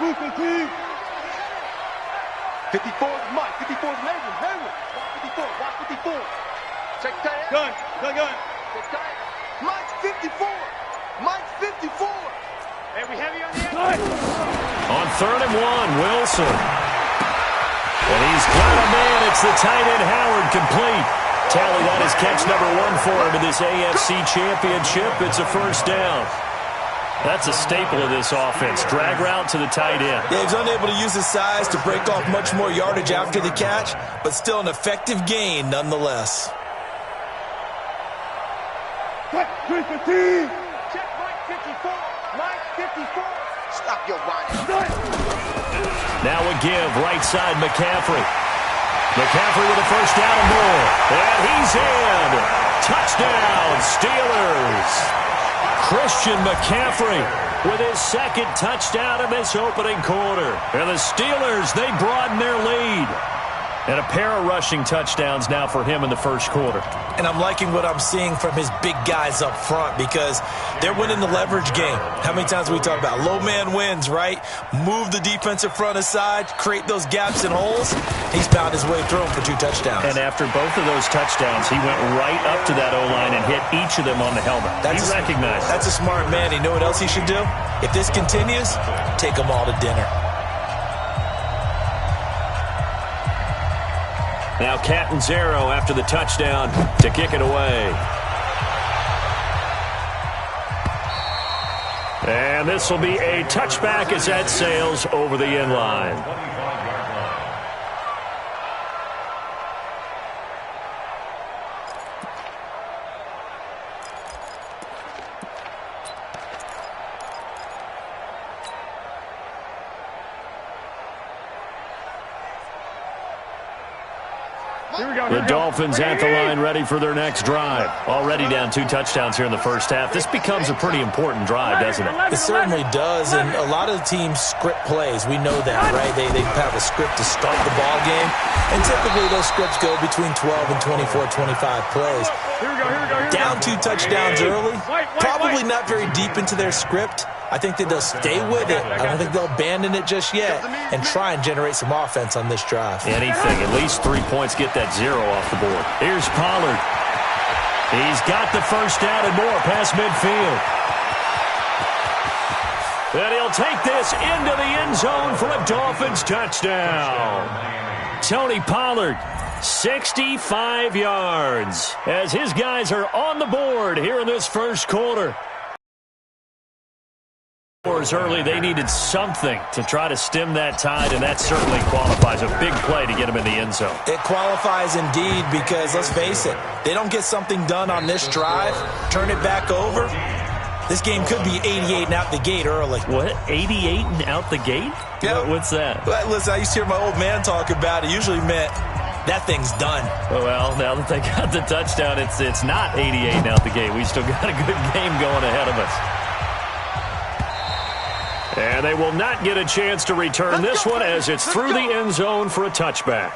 54 is Mike. 54 is Hayward. Watch 54. Watch 54. Check tight. Gun. Check tight. Mike's 54. Mike's 54. Hey, we heavy on the end. On 3rd and 1, Wilson. And he's got a man. It's the tight end Howard, complete. Tally, that is catch number 1 for him in this AFC Championship. It's a first down. That's a staple of this offense. Drag route to the tight end. Yeah, he's unable to use his size to break off much more yardage after the catch, but still an effective gain nonetheless. Check Mike 54. Mike 54. Stop your whining. Now a give, right side McCaffrey. McCaffrey with a first down and more. And he's in. Touchdown, Steelers. Christian McCaffrey with his 2nd touchdown in this opening quarter. And the Steelers, they broaden their lead. And a pair of rushing touchdowns now for him in the first quarter. And I'm liking what I'm seeing from his big guys up front because they're winning the leverage game. How many times we talk about low man wins, right? Move the defensive front aside, create those gaps and holes. He's found his way through them for 2 touchdowns. And after both of those touchdowns, he went right up to that O-line and hit each of them on the helmet. He recognized. That's a smart man. You know what else he should do? If this continues, take them all to dinner. Now Catanzaro after the touchdown to kick it away. And this will be a touchback as that sails over the end line. The Dolphins at the line ready for their next drive. Already down 2 touchdowns here in the first half. This becomes a pretty important drive, doesn't it? It certainly does, and a lot of the teams script plays. We know that, right? They have a script to start the ball game, and typically those scripts go between 12 and 24, 25 plays. Down 2 touchdowns early, probably not very deep into their script. I think that they'll stay with it. I don't think they'll abandon it just yet and try and generate some offense on this drive. Anything. At least 3 points, get that 0 off the board. Here's Pollard. He's got the first down and more past midfield. And he'll take this into the end zone for a Dolphins touchdown. Tony Pollard, 65 yards as his guys are on the board here in this first quarter. Early, they needed something to try to stem that tide, and that certainly qualifies. A big play to get them in the end zone. It qualifies indeed because, let's face it, they don't get something done on this drive, turn it back over, this game could be 88 and out the gate early. What? 88 and out the gate? Yeah. What's that? Well, listen, I used to hear my old man talk about it. Usually meant that thing's done. Well, now that they got the touchdown, it's not 88 and out the gate. We still got a good game going ahead of us. And they will not get a chance to return this one as it's through the end zone for a touchback.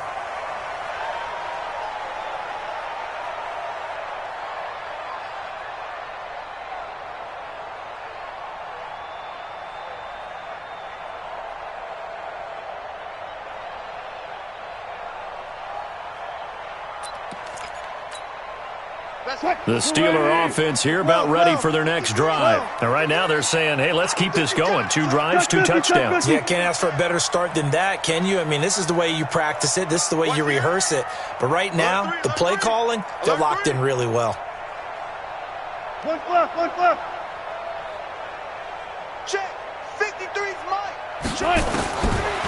The Steeler offense here about ready for their next drive. And right now they're saying, hey, let's keep this going. 2 drives, 2 touchdowns. Yeah, can't ask for a better start than that, can you? I mean, this is the way you practice it. This is the way you rehearse it. But right now, the play calling, they're locked in really well. One left. Check. 53's Mike. Check.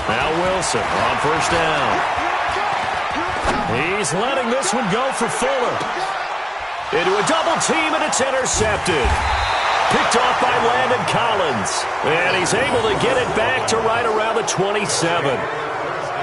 Now Wilson on first down. He's letting this one go for Fuller. Into a double team, and it's intercepted. Picked off by Landon Collins. And he's able to get it back to right around the 27.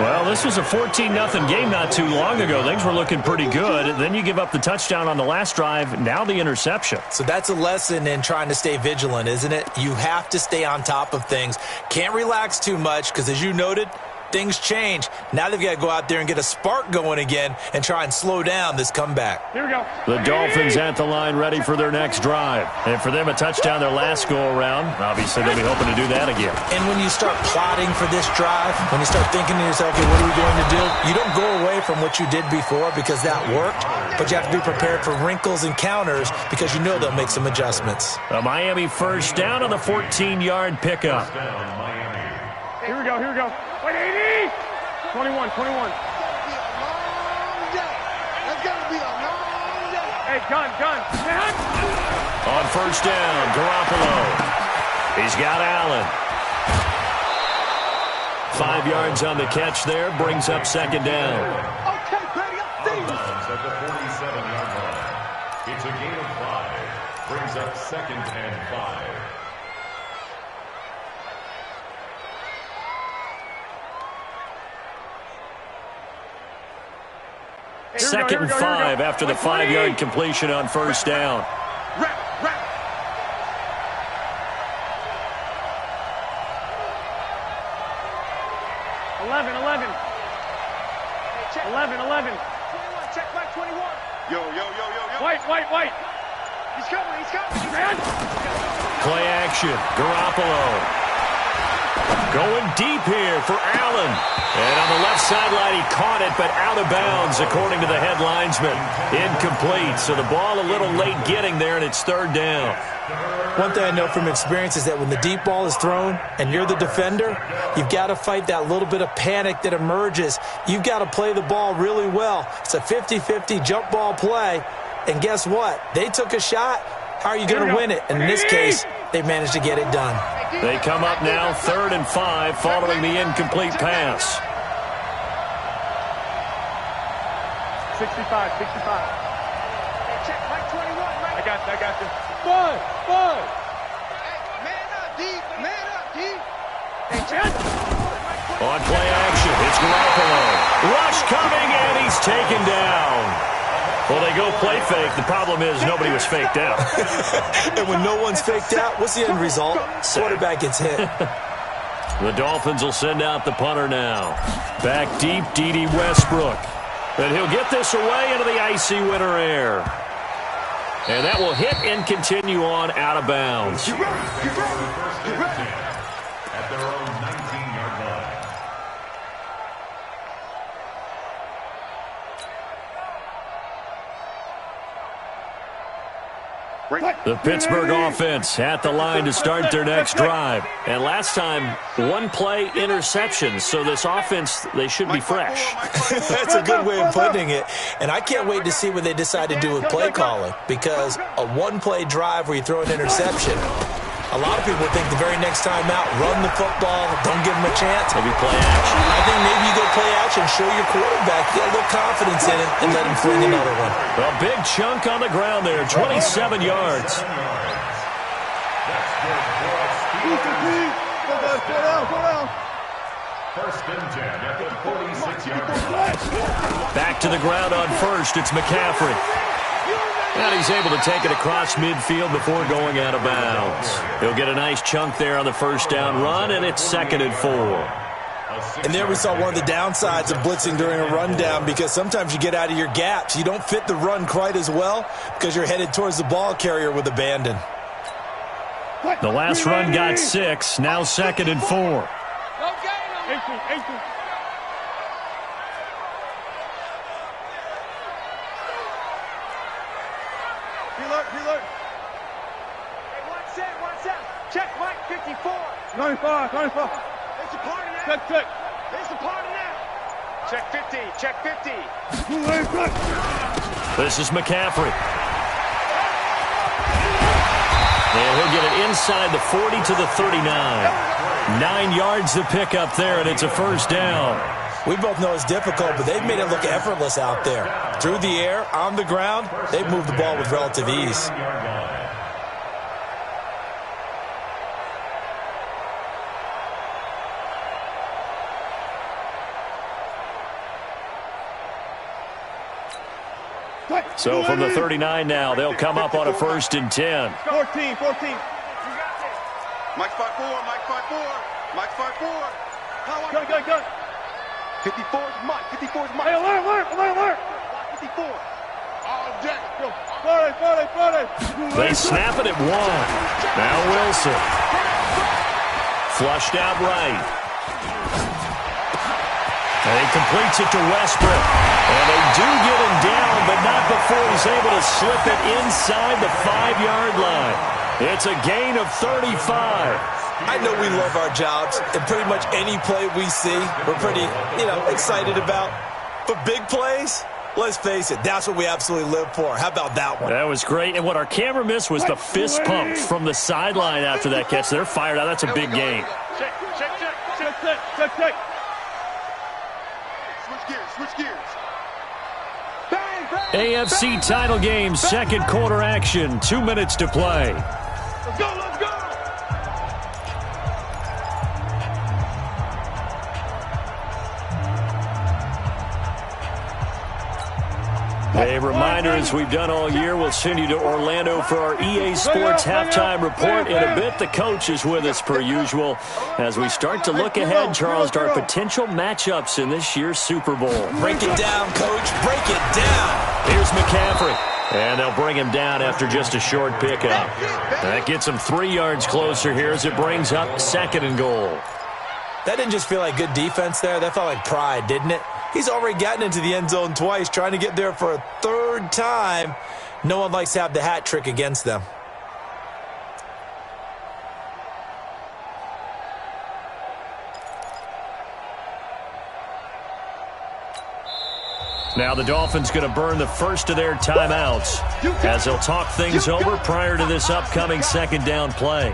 Well, this was a 14-0 game not too long ago. Things were looking pretty good. Then you give up the touchdown on the last drive. Now the interception. So that's a lesson in trying to stay vigilant, isn't it? You have to stay on top of things. Can't relax too much because, as you noted, things change. Now they've got to go out there and get a spark going again and try and slow down this comeback. Here we go. The Dolphins at the line ready for their next drive. And for them, a touchdown their last go-around. Obviously, they'll be hoping to do that again. And when you start plotting for this drive, when you start thinking to yourself, okay, what are we going to do? You don't go away from what you did before because that worked, but you have to be prepared for wrinkles and counters because you know they'll make some adjustments. A Miami first down on the 14-yard pickup. Here we go, here we go. Wait, 80! 21, 21. That's gonna be a long day. Hey, gun. On first down, Garoppolo. He's got Allen. 5 yards on the catch there, brings up second down. Okay, Brady, I see you. At the 47-yard line. It's a gain of 5. Brings up second and 5. Second and 5 after the 5-yard completion on first down. Rap. 11. 11. 21, check back 21. Yo. White. He's coming. Play action. Garoppolo. Going deep here for Allen. And on the left sideline, he caught it, but out of bounds, according to the head linesman. Incomplete. So the ball a little late getting there, and it's third down. One thing I know from experience is that when the deep ball is thrown and you're the defender, you've got to fight that little bit of panic that emerges. You've got to play the ball really well. It's a 50-50 jump ball play. And guess what? They took a shot. How are you going to win it? And in this case, they managed to get it done. They come up now, 3rd and 5, following the incomplete pass. 65. Check back 21. I got you. Boy. Man up, D. On play action, it's Garoppolo. Rush coming, and he's taken down. Well, they go play fake. The problem is nobody was faked out. And when no one's faked out, what's the end result? Quarterback gets hit. The Dolphins will send out the punter now. Back deep, D.D. Westbrook. And he'll get this away into the icy winter air. And that will hit and continue on out of bounds. At their own 19-yard line. The Pittsburgh offense at the line to start their next drive. And last time, 1 play interception. So this offense, they should be fresh. That's a good way of putting it. And I can't wait to see what they decide to do with play calling. Because a 1-play drive where you throw an interception, a lot of people think the very next time out, run the football, don't give them a chance. Maybe play action. I think maybe you go play action, show your quarterback, get a little confidence in it, and let him fling another one. A big chunk on the ground there, 27 yards. First and 10 at the 46-yard line. Back to the ground on first, it's McCaffrey. And he's able to take it across midfield before going out of bounds. He'll get a nice chunk there on the first down run, and it's 2nd and 4. And there we saw one of the downsides of blitzing during a rundown, because sometimes you get out of your gaps. You don't fit the run quite as well because you're headed towards the ball carrier with abandon. The last run got 6, now 2nd and 4. 18. Reload. Hey, one set. Check Mike 54. 95. There's a part of that. Check. There's a part of that. Check 50. This is McCaffrey. And he'll get it inside the 40 to the 39. 9 yards to pick up there, and it's a first down. We both know it's difficult, but they've made it look effortless out there. Through the air, on the ground, they've moved the ball with relative ease. So from the 39 now, they'll come up on a 1st and 10. 14. You got this. Mike 5-4. Go. 54 is Mike. 54 is Mike. Hey, alert. Watch 54. All day. They snap it at one. Now Wilson. Flushed out right. And he completes it to Westbrook. And they do get him down, but not before he's able to slip it inside the 5-yard line. It's a gain of 35. I know we love our jobs, and pretty much any play we see, we're pretty, excited about. But big plays, let's face it, that's what we absolutely live for. How about that one? That was great. And what our camera missed was the fist pump from the sideline after that catch. They're fired out. That's a big game. Check. Switch gears. AFC title game, second quarter action. 2 minutes to play. Let's go. A reminder, as we've done all year, we'll send you to Orlando for our EA Sports halftime report. In a bit, the coach is with us per usual as we start to look ahead, Charles, to our potential matchups in this year's Super Bowl. Break it down, Coach. Break it down. Here's McCaffrey. And they'll bring him down after just a short pickup. That gets him 3 yards closer here as it brings up 2nd and goal. That didn't just feel like good defense there. That felt like pride, didn't it? He's already gotten into the end zone twice, trying to get there for a 3rd time. No one likes to have the hat trick against them. Now the Dolphins going to burn the first of their timeouts as they'll talk things over prior to this upcoming 2nd down play.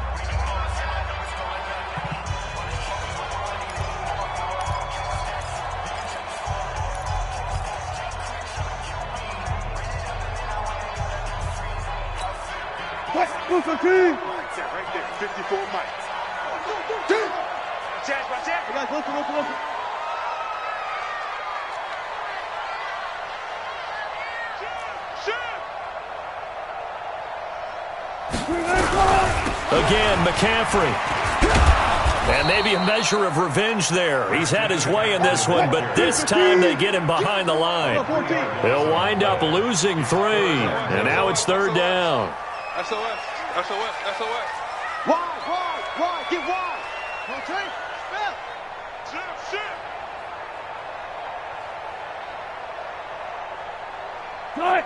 Right there, 54 Mike. Guys, listen. Again, McCaffrey. And maybe a measure of revenge there. He's had his way in this one, but this time they get him behind the line. He'll wind up losing 3. And now it's 3rd down. SOS. Wide. Get wide. Rotate. Ship. Cut.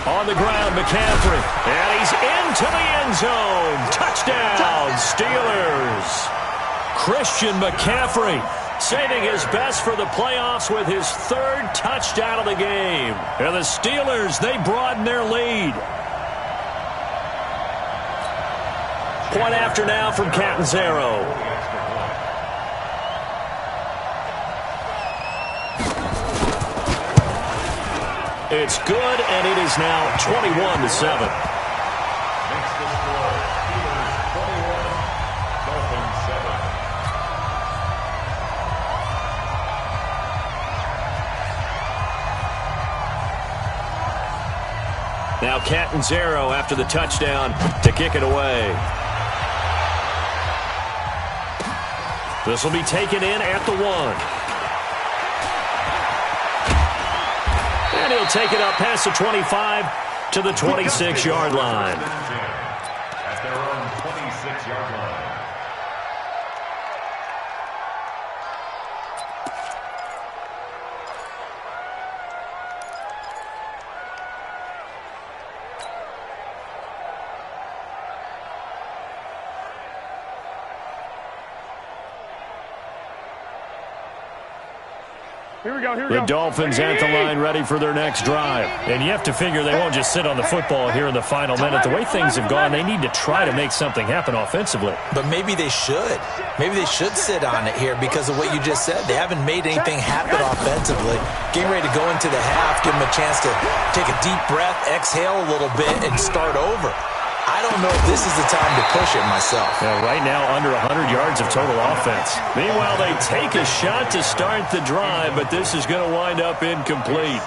On the ground, McCaffrey. And he's into the end zone. Touchdown, Steelers. Christian McCaffrey saving his best for the playoffs with his 3rd touchdown of the game. And the Steelers, they broaden their lead. Point after now from Catanzaro. It's good, and it is now 21-7. Now Catanzaro after the touchdown to kick it away. This will be taken in at the 1. And he'll take it up past the 25 to the 26-yard line. At their own 26-yard line. Here we go. The Dolphins at the line ready for their next drive. And you have to figure they won't just sit on the football here in the final minute. The way things have gone, they need to try to make something happen offensively. But maybe they should. Maybe they should sit on it here because of what you just said. They haven't made anything happen offensively. Getting ready to go into the half, give them a chance to take a deep breath, exhale a little bit, and start over. I don't know if this is the time to push it myself. Yeah, right now under 100 yards of total offense. Meanwhile, they take a shot to start the drive, but this is going to wind up incomplete.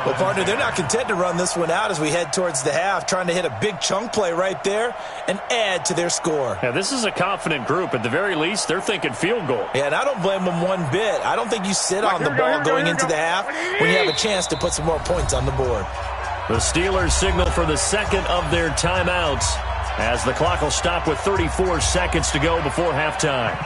Well, partner, they're not content to run this one out as we head towards the half, trying to hit a big chunk play right there and add to their score. Yeah, this is a confident group. At the very least, they're thinking field goal. Yeah, and I don't blame them one bit. I don't think you sit on the ball going into the half when you have a chance to put some more points on the board. The Steelers signal for the second of their timeouts as the clock will stop with 34 seconds to go before halftime.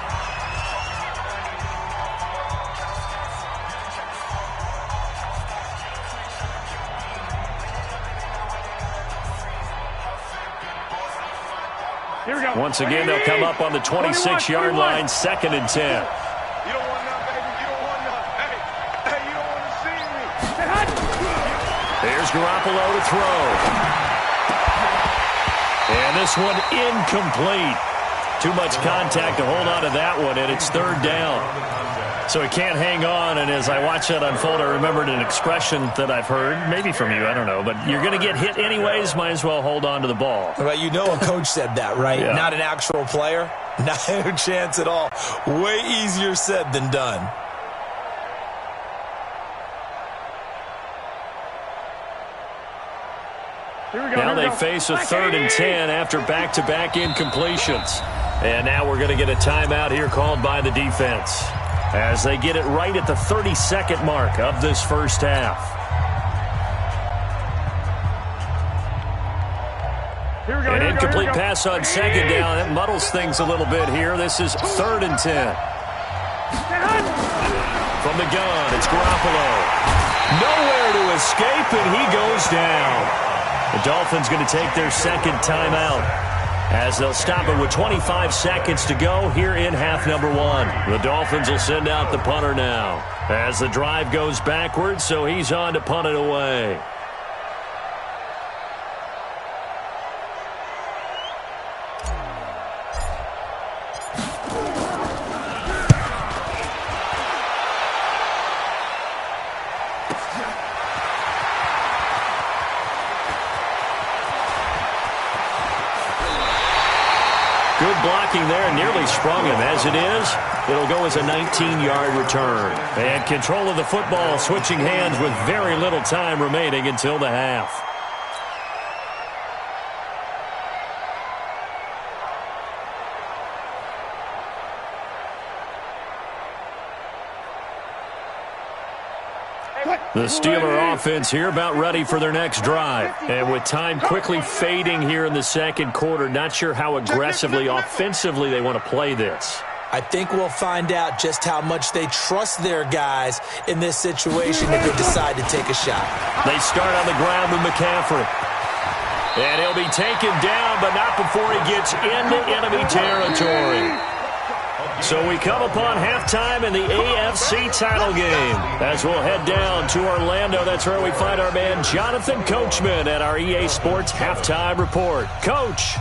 Here we go. Once again, they'll come up on the 26-yard line, 2nd and 10. You don't want none, baby. You don't want none. Hey, you don't want to see me. There's Garoppolo to throw. And this one incomplete. Too much contact to hold on to that one, and it's 3rd down. So he can't hang on, and as I watch that unfold, I remembered an expression that I've heard, maybe from you, I don't know, but you're going to get hit anyways, might as well hold on to the ball. Well, you know a coach said that, right? Yeah. Not an actual player. Not a chance at all. Way easier said than done. Now they face a 3rd and 10 after back-to-back incompletions. And now we're going to get a timeout here called by the defense as they get it right at the 32nd mark of this first half. An incomplete pass on 2nd down. That muddles things a little bit here. This is 3rd and 10. From the gun, it's Garoppolo. Nowhere to escape, and he goes down. The Dolphins going to take their 2nd timeout as they'll stop it with 25 seconds to go here in half number 1. The Dolphins will send out the punter now as the drive goes backwards, so he's on to punt it away. Good blocking there, nearly sprung him. As it is, it'll go as a 19-yard return. And control of the football switching hands with very little time remaining until the half. The Steeler offense here about ready for their next drive. And with time quickly fading here in the 2nd quarter, not sure how aggressively, offensively they want to play this. I think we'll find out just how much they trust their guys in this situation if they decide to take a shot. They start on the ground with McCaffrey. And he'll be taken down, but not before he gets into enemy territory. So we come upon halftime in the AFC title game as we'll head down to Orlando. That's where we find our man Jonathan Coachman at our EA Sports Halftime Report. Coach.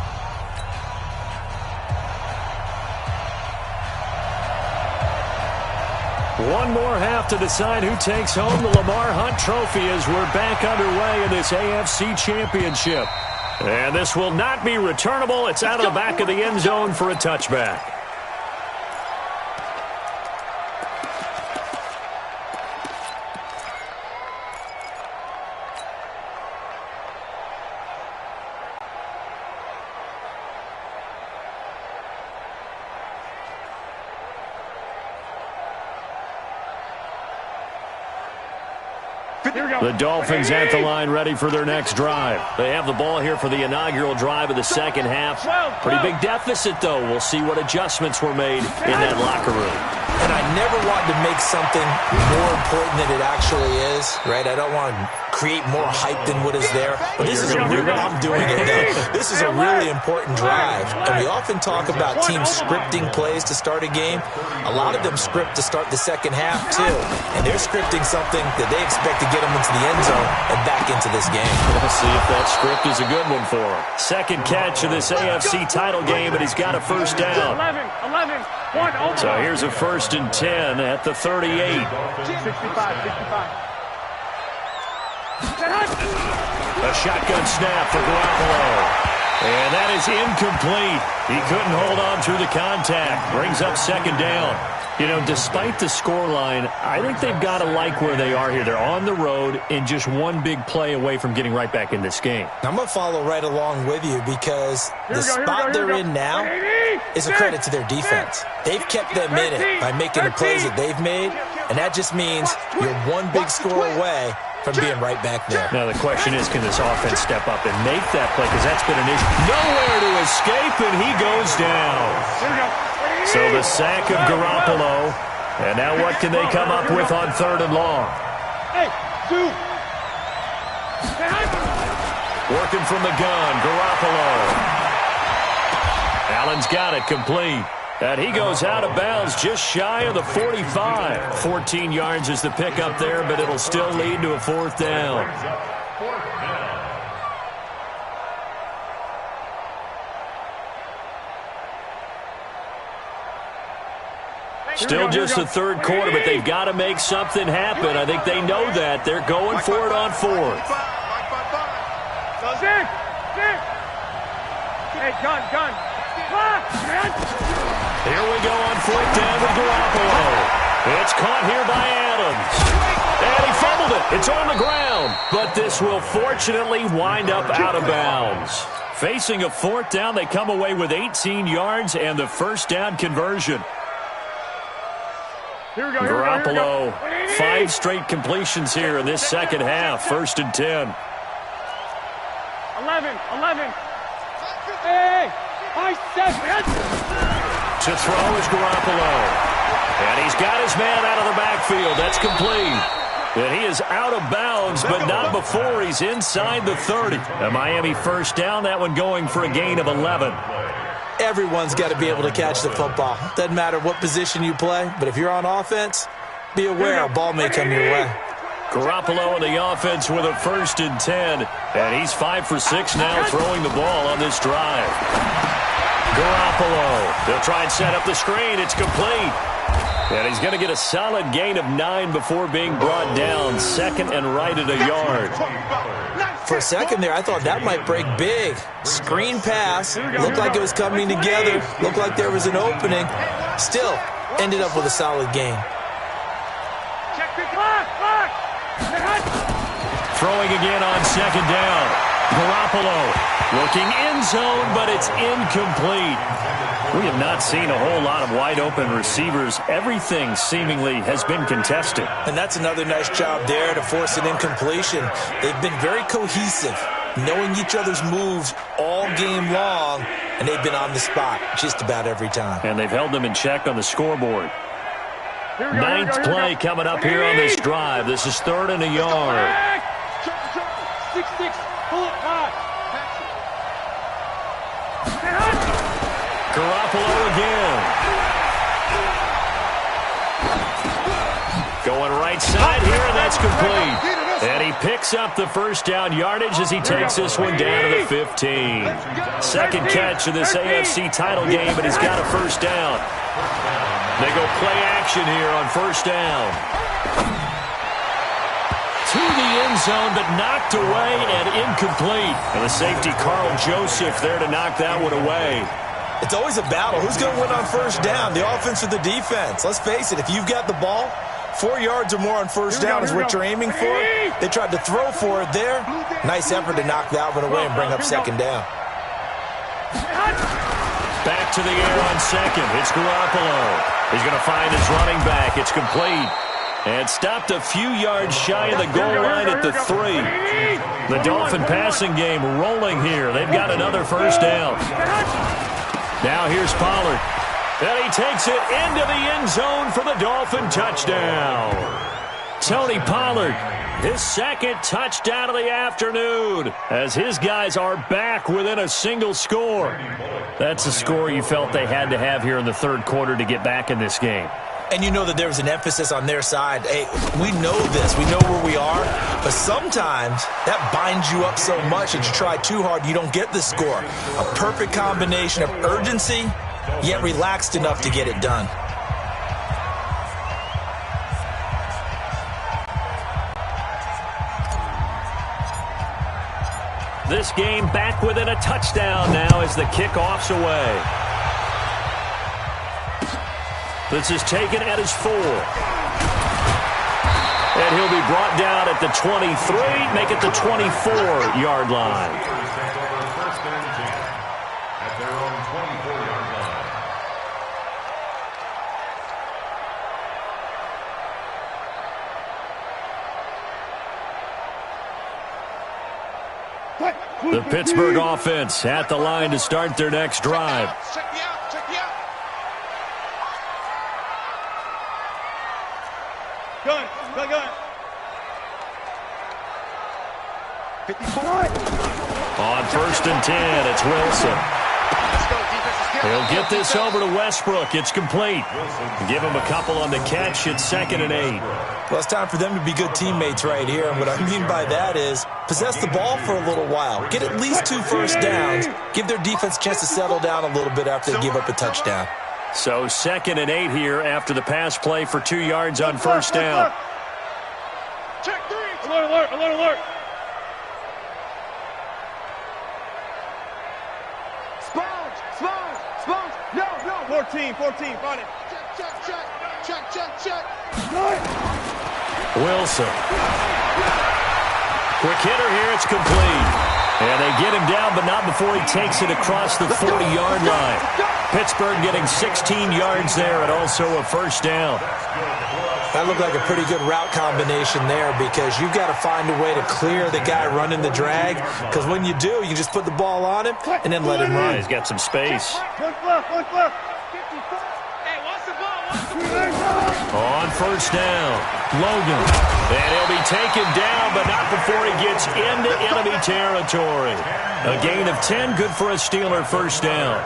One more half to decide who takes home the Lamar Hunt Trophy as we're back underway in this AFC Championship. And this will not be returnable. It's out of the back of the end zone for a touchback. The Dolphins at the line ready for their next drive. They have the ball here for the inaugural drive of the 2nd half. Pretty big deficit, though. We'll see what adjustments were made in that locker room. And I never wanted to make something more important than it actually is, right? I don't want to create more hype than what is there. But this is a really, I'm doing it though. This is a really important drive. And we often talk about teams scripting plays to start a game. A lot of them script to start the 2nd half too. And they're scripting something that they expect to get them into the end zone and back into this game. We'll see if that script is a good one for him. 2nd catch of this AFC title game, but he's got a first down. 11, 1, so here's a 1st and 10 at the 38. 65. A shotgun snap for Garoppolo. And that is incomplete. He couldn't hold on through the contact. Brings up second down. You know, despite the scoreline, I think they've got to like where they are here. They're on the road and just one big play away from getting right back in this game. I'm going to follow right along with you because the spot they're in now is a credit to their defense. They've kept them in it by making the plays that they've made, and that just means you're one big score away from being right back there. Now the question is, can this offense step up and make that play? Because that's been an issue. Nowhere to escape, and he goes down. So the sack of Garoppolo. And now what can they come up with on third and long? Working from the gun, Garoppolo. Allen's got it complete. And he goes out of bounds just shy of the 45. 14 yards is the pickup there, but it'll still lead to a fourth down. Still just the third quarter, but they've got to make something happen. I think they know that. They're going for it on fourth. Hey, gun. Here we go on fourth down with Garoppolo. It's caught here by Adams. And he fumbled it. It's on the ground. But this will fortunately wind up out of bounds. Facing a fourth down, they come away with 18 yards and the first down conversion. Garoppolo, 5 straight completions here in this second half. First and 10. 11. Hey, I said it. To throw is Garoppolo. And he's got his man out of the backfield. That's complete. And he is out of bounds, but not before he's inside the 30. A Miami first down, that one going for a gain of 11. Everyone's got to be able to catch the football. Doesn't matter what position you play, but if you're on offense, be aware a ball may come your way. Garoppolo in the offense with a first and 10. And he's 5 for 6 now throwing the ball on this drive. Garoppolo. They'll try and set up the screen. It's complete. And he's going to get a solid gain of 9 before being brought down. Second and right at a yard. For a second there, I thought that might break big. Screen pass. Looked like it was coming together. Looked like there was an opening. Still, ended up with a solid gain. Throwing again on second down. Garoppolo looking end zone, but it's incomplete. We have not seen a whole lot of wide-open receivers. Everything seemingly has been contested. And that's another nice job there to force an incompletion. They've been very cohesive, knowing each other's moves all game long, and they've been on the spot just about every time. And they've held them in check on the scoreboard. Ninth play coming up here on this drive. This is third and a yard. 6-6, pull it back. Garoppolo again. Going right side here, and that's complete. And he picks up the first down yardage as he takes this one down to the 15. Second catch of this AFC title game, and he's got a first down. They go play action here on first down. To the end zone, but knocked away and incomplete. And the safety, Carl Joseph, there to knock that one away. It's always a battle. Who's going to win on first down, the offense or the defense? Let's face it, if you've got the ball, 4 yards or more on first down is what you're aiming for. They tried to throw for it there. Nice effort to knock that one away and bring up second down. Back to the air on second. It's Garoppolo. He's going to find his running back. It's complete. And stopped a few yards shy of the goal line at the 3. The Dolphin passing game rolling here. They've got another first down. Now here's Pollard. And he takes it into the end zone for the Dolphin touchdown. Tony Pollard, his second touchdown of the afternoon, as his guys are back within a single score. That's a score you felt they had to have here in the third quarter to get back in this game. And you know that there was an emphasis on their side. Hey, we know this. We know where we are. But sometimes that binds you up so much that you try too hard, you don't get the score. A perfect combination of urgency, yet relaxed enough to get it done. This game back within a touchdown now as the kickoff's away. This is taken at his 4. And he'll be brought down at the 23, make it the 24-yard line. First and 10 at their own 24-yard line. The Pittsburgh offense at the line to start their next drive. Check me out. Check me out. Gun. 54. On first and 10, it's Wilson. Let's go, defense. He'll get this over to Westbrook. It's complete. Give him a couple on the catch. It's 2nd and 8. Well, it's time for them to be good teammates right here. And what I mean by that is possess the ball for a little while. Get at least 2 first downs. Give their defense a chance to settle down a little bit after they give up a touchdown. So 2nd and 8 here after the pass play for 2 yards on first down. Check 3. Alert. Sponge. No. 14, find it. Check. Wilson. Quick hitter here. It's complete. And they get him down, but not before he takes it across the 40-yard line. Pittsburgh getting 16 yards there and also a first down. That looked like a pretty good route combination there because you've got to find a way to clear the guy running the drag, because when you do, you just put the ball on him and then let him run. He's got some space. Look left. Hey, watch the ball. On first down, Logan. And he'll be taken down, but not before he gets into enemy territory. A gain of 10, good for a Steeler first down.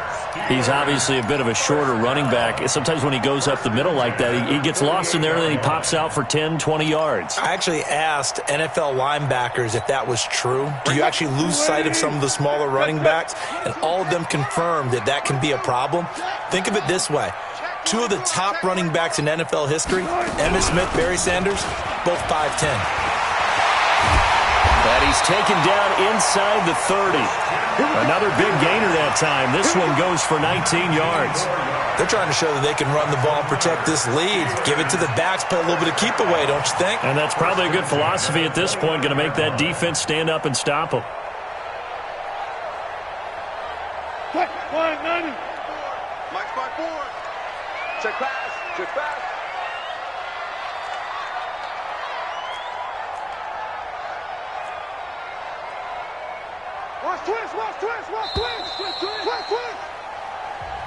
He's obviously a bit of a shorter running back. Sometimes when he goes up the middle like that, he gets lost in there, and then he pops out for 10, 20 yards. I actually asked NFL linebackers if that was true. Do you actually lose sight of some of the smaller running backs? And all of them confirmed that that can be a problem. Think of it this way. 2 of the top running backs in NFL history, Emmitt Smith, Barry Sanders, both 5'10". And he's taken down inside the 30. Another big gainer that time. This one goes for 19 yards. They're trying to show that they can run the ball and protect this lead. Give it to the backs, play a little bit of keep away, don't you think? And that's probably a good philosophy at this point, going to make that defense stand up and stop them. Mike's by 4. Check pass. Watch twist.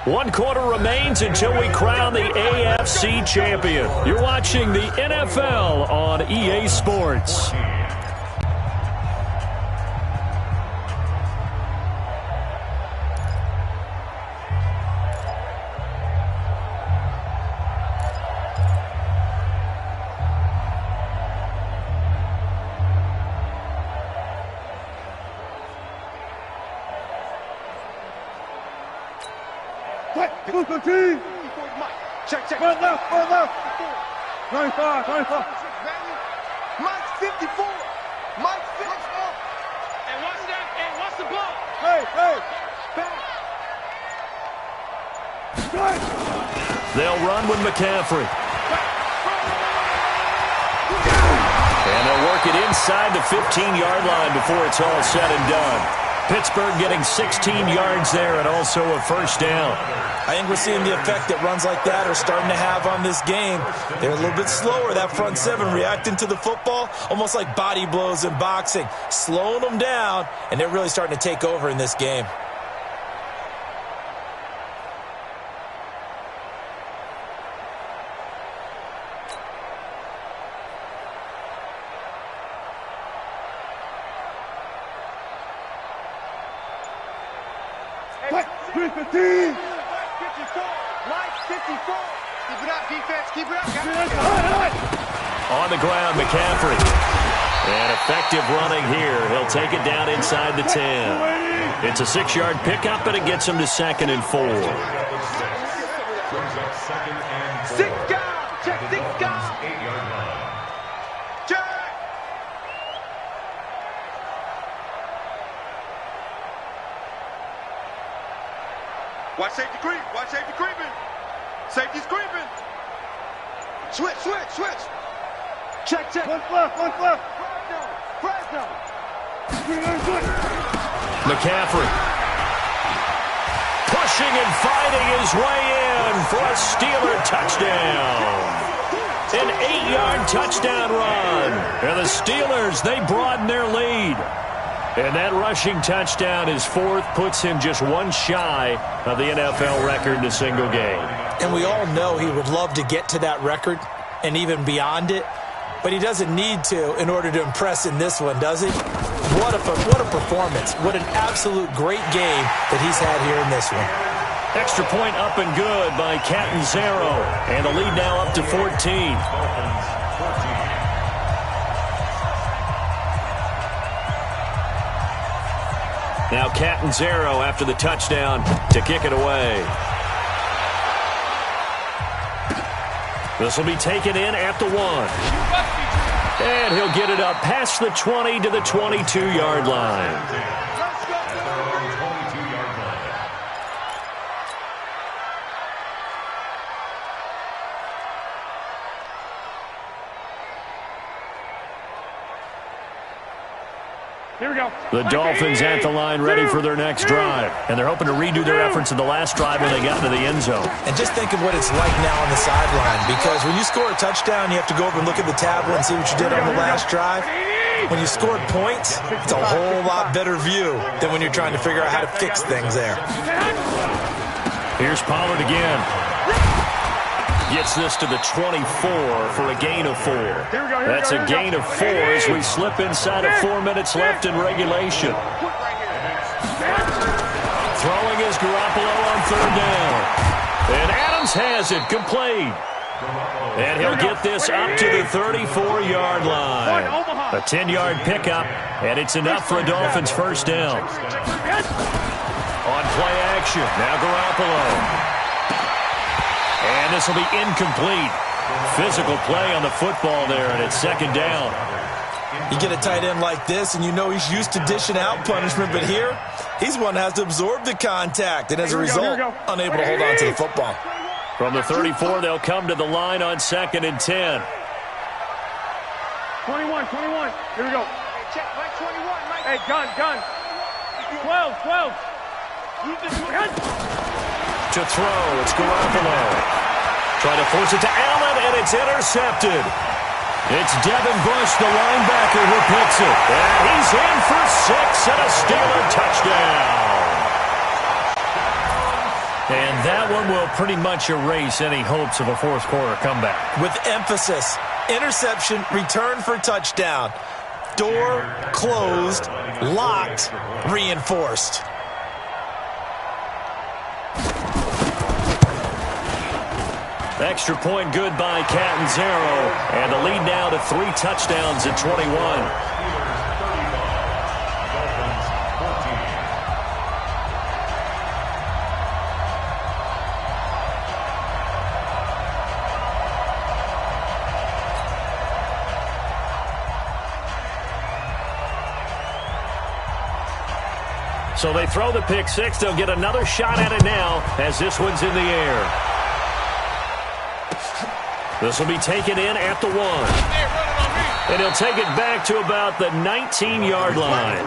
1 quarter remains until we crown the AFC champion. You're watching the NFL on EA Sports. Check. Front left. 95. Mike's 54. Mike's 54. And watch the ball. Hey. Back. They'll run with McCaffrey. And they'll work it inside the 15-yard line before it's all said and done. Pittsburgh getting 16 yards there and also a first down. I think we're seeing the effect that runs like that are starting to have on this game. They're a little bit slower, that front 7, reacting to the football, almost like body blows in boxing, slowing them down, and they're really starting to take over in this game. Keep it up. On the ground, McCaffrey. And effective running here. He'll take it down inside the 10. It's a 6-yard pickup, and it gets him to 2nd and 4. Six guys. Check 6 guys. 8-yard line. Check. Watch safety creep. Watch safety creeping. Safety's creeping. Switch, switch, switch. Check, check. One left, one left. Fresno. McCaffrey pushing and fighting his way in for a Steeler touchdown. An 8-yard touchdown run. And the Steelers, they broaden their lead. And that rushing touchdown, his fourth, puts him just one shy of the NFL record in a single game. And we all know he would love to get to that record and even beyond it, but he doesn't need to in order to impress in this one, does he? What a performance. What an absolute great game that he's had here in this one. Extra point up and good by Catanzaro. And the lead now up to 14. Now Catanzaro after the touchdown to kick it away. This will be taken in at the 1. And he'll get it up past the 20 to the 22-yard line. Here we go. The Dolphins at the line ready for their next drive. And they're hoping to redo their efforts in the last drive when they got into the end zone. And just think of what it's like now on the sideline, because when you score a touchdown, you have to go over and look at the tablet and see what you did on the last drive. When you scored points, it's a whole lot better view than when you're trying to figure out how to fix things there. Here's Pollard again. Gets this to the 24 for a gain of 4. That's a gain of 4 as we slip inside of 4 minutes left in regulation. Throwing is Garoppolo on 3rd down. And Adams has it complete. And he'll get this up to the 34-yard line. A 10-yard pickup, and it's enough for a Dolphins first down. On play action, now Garoppolo. And this will be incomplete. Physical play on the football there, and it's 2nd down. You get a tight end like this, and you know he's used to dishing out punishment, but here, he's one that has to absorb the contact, and as a result, unable to hold on to the football. From the 34, they'll come to the line on 2nd and 10. 21. Here we go. Hey, check, Mike 21, Mike. Hey, gun. 12. To throw, it's Garoppolo. Trying to force it to Allen, and it's intercepted. It's Devin Bush, the linebacker, who picks it. And he's in for 6 and a Steeler touchdown. And that one will pretty much erase any hopes of a fourth-quarter comeback. With emphasis, interception, return for touchdown. Door closed, locked, reinforced. Extra point good by Catanzaro. And the lead now to 3 touchdowns at 21. So they throw the pick 6. They'll get another shot at it now as this one's in the air. This will be taken in at the 1. And he'll take it back to about the 19-yard line.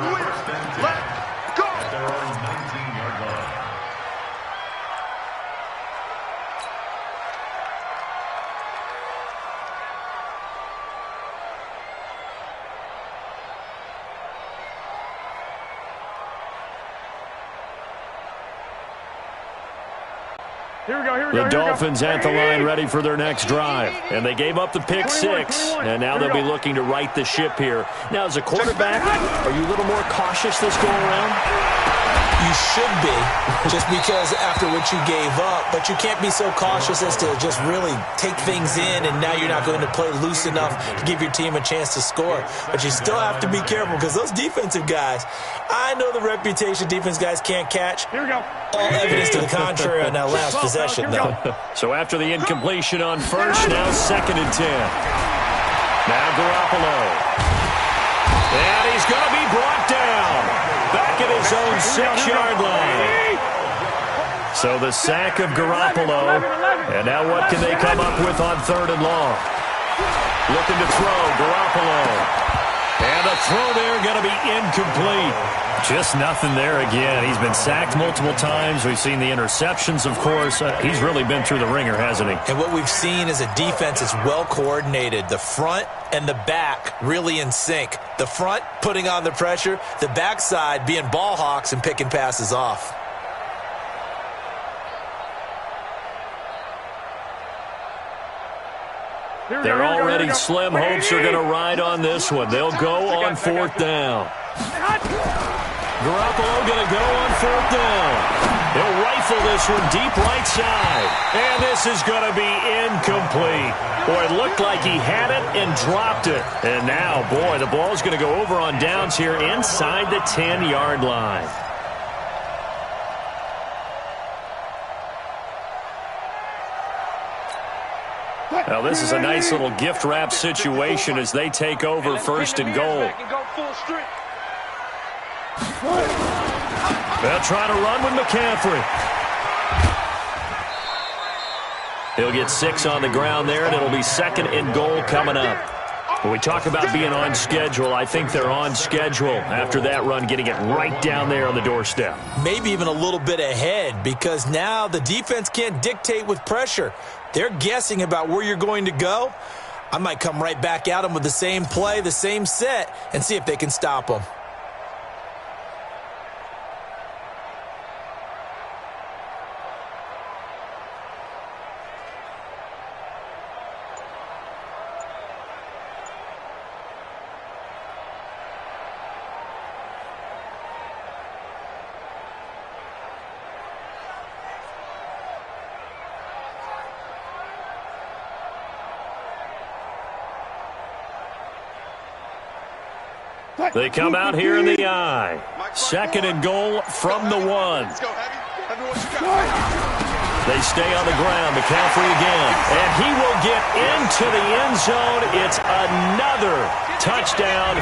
Here we go. The Dolphins at the line ready for their next drive. And they gave up the pick 6. And now they'll be looking to right the ship here. Now, as a quarterback, are you a little more cautious this go around? You should be, just because after what you gave up. But you can't be so cautious as to just really take things in, and now you're not going to play loose enough to give your team a chance to score. But you still have to be careful, because those defensive guys, I know the reputation defense guys can't catch. Here we go. All evidence to the contrary on that last possession, though. So after the incompletion on first, now 2nd and 10. Now Garoppolo. And he's going to be brought down. Back at his own 6-yard line. So the sack of Garoppolo. And now what can they come up with on 3rd and long? Looking to throw, Garoppolo. And the throw there going to be incomplete. Just nothing there again. He's been sacked multiple times. We've seen the interceptions, of course. He's really been through the ringer, hasn't he? And what we've seen is a defense that's well coordinated. The front and the back really in sync. The front putting on the pressure. The backside being ball hawks and picking passes off. They're already slim. Hopes are going to ride on this one. They'll go on 4th down. Garoppolo going to go on 4th down. He'll rifle this one deep right side. And this is going to be incomplete. Boy, it looked like he had it and dropped it. And now, boy, the ball's going to go over on downs here inside the 10-yard line. Now, this is a nice little gift wrap situation as they take over 1st and goal. They'll try to run with McCaffrey. He'll get 6 on the ground there, and it'll be 2nd and goal coming up. When we talk about being on schedule, I think they're on schedule after that run, getting it right down there on the doorstep. Maybe even a little bit ahead, because now the defense can't dictate with pressure. They're guessing about where you're going to go. I might come right back at them with the same play, the same set, and see if they can stop them. They come out here in the I. 2nd and goal from the 1. They stay on the ground. McCaffrey again. And he will get into the end zone. It's another touchdown.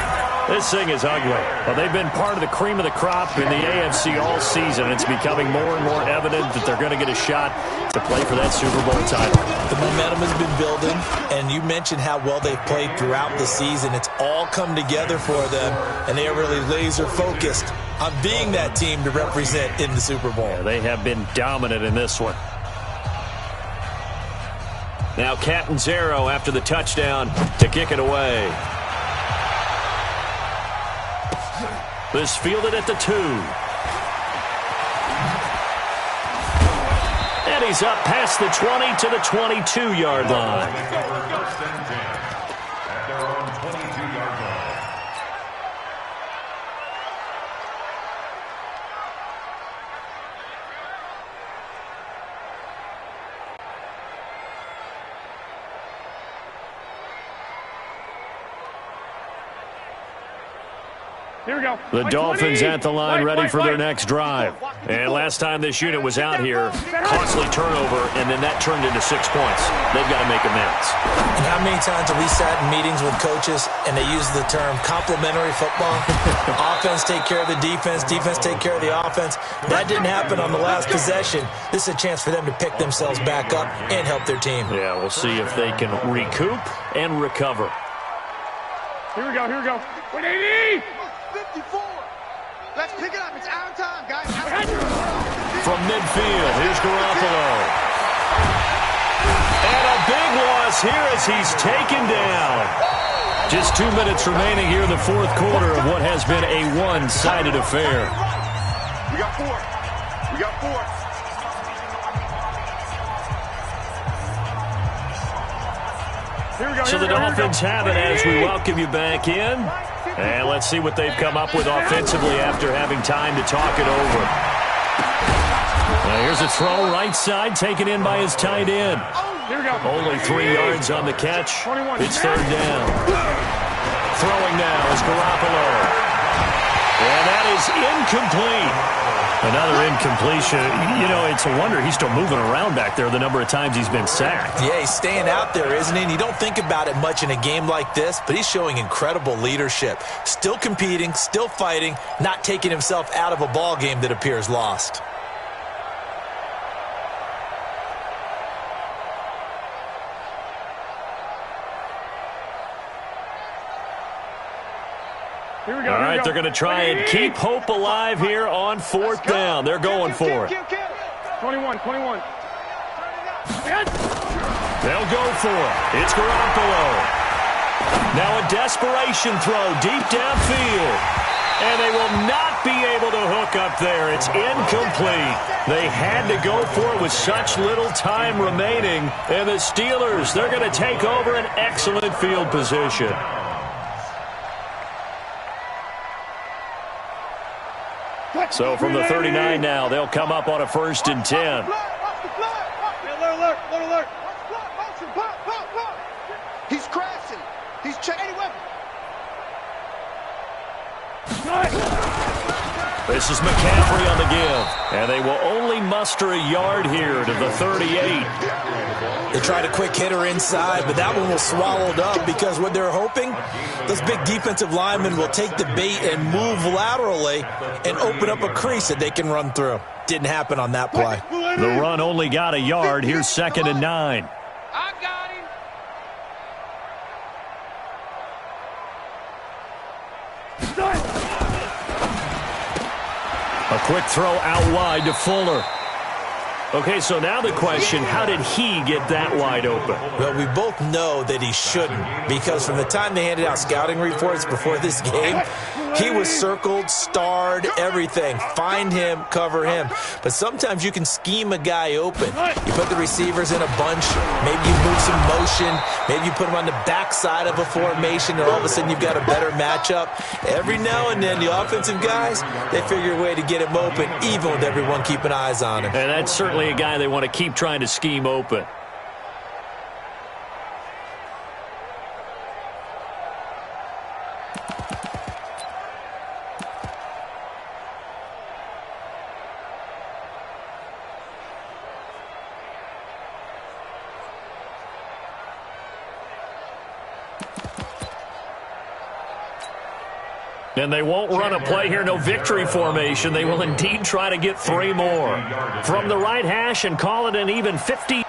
This thing is ugly. Well, they've been part of the cream of the crop in the AFC all season. It's becoming more and more evident that they're going to get a shot to play for that Super Bowl title. The momentum has been building, and you mentioned how well they've played throughout the season. It's all come together for them, and they are really laser-focused on being that team to represent in the Super Bowl. Yeah, they have been dominant in this one. Now Catanzaro after the touchdown to kick it away. This fielded at the 2. And he's up past the 20 to the 22-yard line. At their own 22-yard line. Here we go. The Dolphins at the line, ready for their next drive. And last time this unit was out here, costly turnover, and then that turned into 6 points. They've got to make amends. And how many times have we sat in meetings with coaches and they use the term complementary football? Offense take care of the defense, defense take care of the offense. That didn't happen on the last possession. This is a chance for them to pick themselves back up and help their team. Yeah, we'll see if they can recoup and recover. Here we go, here we go. 180! 54. Let's pick it up. It's our time, guys. From midfield, here's Garoppolo. And a big loss here as he's taken down. Just 2 minutes remaining here in the 4th quarter of what has been a one-sided affair. We got 4. We got 4. Here we go, So the Dolphins have it as we welcome you back in. And let's see what they've come up with offensively after having time to talk it over. Now here's a throw right side taken in by his tight end. Here we go. Only 3 yards on the catch. It's 3rd down. Throwing now is Garoppolo. And that is incomplete. Another incompletion. You know, it's a wonder he's still moving around back there the number of times he's been sacked. Yeah, he's staying out there, isn't he? And you don't think about it much in a game like this, but he's showing incredible leadership. Still competing, still fighting, not taking himself out of a ball game that appears lost. Here we go. All right, they're going to try and keep hope alive here on 4th down. They're going for it. 21. They'll go for it. It's Garoppolo. Now a desperation throw deep downfield. And they will not be able to hook up there. It's incomplete. They had to go for it with such little time remaining. And the Steelers, they're going to take over an excellent field position. So from the 39 now, they'll come up on a 1st and 10. Alert. He's crashing. He's checking weapon. This is McCaffrey on the give. And they will only muster a yard here to the 38. They tried a quick hitter inside, but that one was swallowed up because what they're hoping, those big defensive linemen will take the bait and move laterally and open up a crease that they can run through. Didn't happen on that play. The run only got a yard. Here's 2nd and 9. I got him. A quick throw out wide to Fuller. Okay, so now the question, how did he get that wide open? Well, we both know that he shouldn't, because from the time they handed out scouting reports before this game, he was circled, starred, everything. Find him, cover him. But sometimes you can scheme a guy open. You put the receivers in a bunch, maybe you move some motion, maybe you put them on the backside of a formation, and all of a sudden you've got a better matchup. Every now and then, the offensive guys, they figure a way to get him open, even with everyone keeping eyes on him. And that's certainly a guy they want to keep trying to scheme open. And they won't run a play here, no victory formation. They will indeed try to get 3 more. From the right hash and call it an even 50. And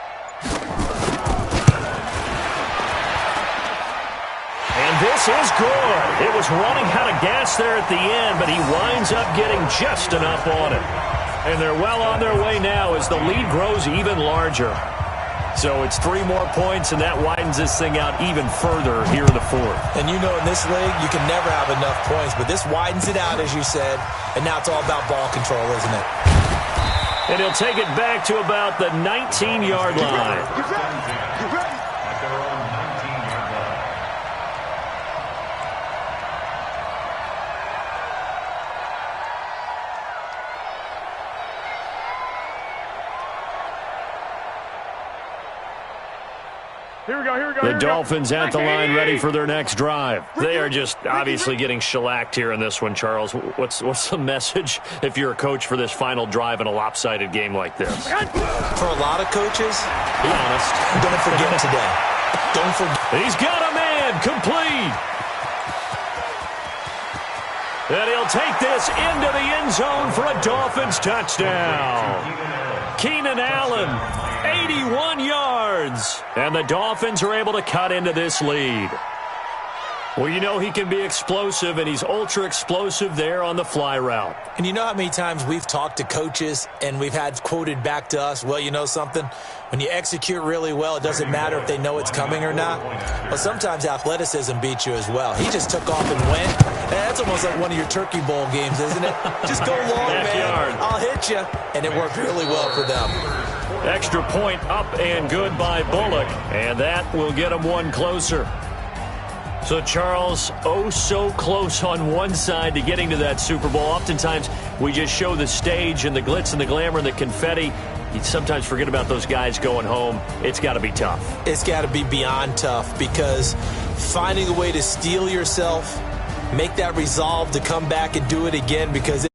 this is good. It was running out of gas there at the end, but he winds up getting just enough on it. And they're well on their way now as the lead grows even larger. So it's 3 more points, and that widens this thing out even further here in the 4th. And you know, in this league, you can never have enough points, but this widens it out, as you said, and now it's all about ball control, isn't it? And he'll take it back to about the 19-yard line. Get ready. Here we go. The Dolphins at the line, ready for their next drive. They are just obviously getting shellacked here in this one, Charles. What's the message if you're a coach for this final drive in a lopsided game like this? For a lot of coaches, Be honest. don't forget today. Don't forget. He's got a man, complete. And he'll take this into the end zone for a Dolphins touchdown. Keenan Allen, 81 yards. And the Dolphins are able to cut into this lead. Well, you know he can be explosive, and he's ultra explosive there on the fly route. And you know how many times we've talked to coaches and we've had quoted back to us, well, you know something? When you execute really well, it doesn't matter if they know it's coming or not. Well, sometimes athleticism beats you as well. He just took off and went. That's almost like one of your Turkey Bowl games, isn't it? Just go long, Backyard. man. I'll hit you. And it worked really well for them. Extra point up and good by Bullock, and that will get him one closer. So, Charles, oh so close on one side to getting to that Super Bowl. Oftentimes, we just show the stage and the glitz and the glamour and the confetti. You sometimes forget about those guys going home. It's got to be tough. It's got to be beyond tough, because finding a way to steel yourself, make that resolve to come back and do it again, because